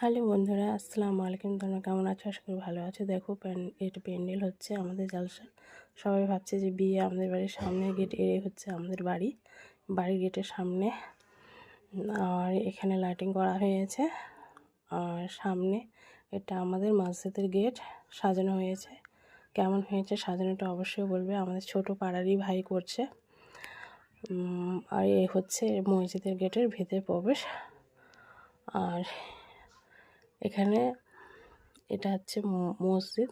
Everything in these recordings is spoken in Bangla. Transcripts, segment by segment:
হ্যালো বন্ধুরা, আসসালামু আলাইকুম। তোমরা কেমন আছো? আশা করি ভালো আছো। দেখো এটা প্যান্ডেল হচ্ছে আমাদের জালসা। সবাই ভাবছে যে বিয়ে আমাদের বাড়ির সামনে গেট, হচ্ছে আমাদের বাড়ির গেটের সামনে। আর এখানে লাইটিং করা হয়েছে। আর সামনে এটা আমাদের মসজিদের গেট সাজানো হয়েছে। কেমন হয়েছে সাজানোটা অবশ্যই বলবে। আমাদের ছোট পাড়ারই ভাই করছে। আর হচ্ছে মসজিদের গেটের ভেতরে প্রবেশ। আর এখানে এটা হচ্ছে মসজিদ।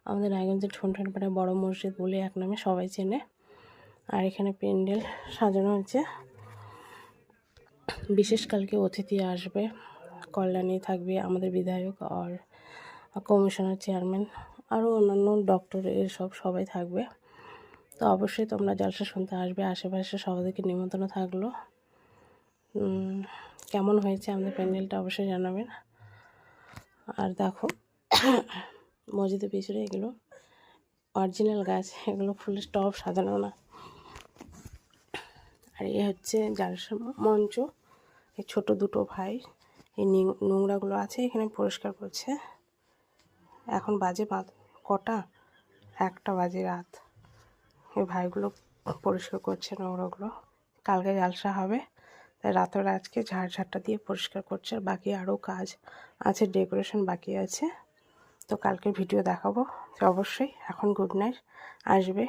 আমাদের রায়গঞ্জের ঠনঠনপাড়ায় বড় মসজিদ বলে এক নামে সবাই চেনে। আর এখানে প্যান্ডেল সাজানো হয়েছে। বিশেষকালকে অতিথি আসবে, কল্যাণী থাকবে, আমাদের বিধায়ক আর কমিশনার চেয়ারম্যান, আরও অন্যান্য ডক্টর, এসব সবাই থাকবে। তো অবশ্যই তোমরা জলসা শুনতে আসবে। আশেপাশে সবাইকে নিমন্ত্রণ থাকলো। কেমন হয়েছে আমাদের প্যান্ডেলটা অবশ্যই জানাবেন। আর দেখো মসজিদের পিছনে এগুলো অরিজিনাল গাছ, এগুলো ফুলের টব সাজানো না। আর এ হচ্ছে জালসা মঞ্চ। এই ছোট দুটো ভাই এই নোংরাগুলো আছে এখানে পরিষ্কার করছে। এখন বাজে কটা, 1টা বাজে রাত। এই ভাইগুলো পরিষ্কার করছে নোংরাগুলো। কালকে জালসা হবে, তাই রাতের আজকে ঝাড়টা দিয়ে পরিষ্কার করছে। আর বাকি আরও কাজ আছে, ডেকোরেশন বাকি আছে। তো কালকের ভিডিও দেখাবো। তো অবশ্যই এখন গুড নাইট আসবে।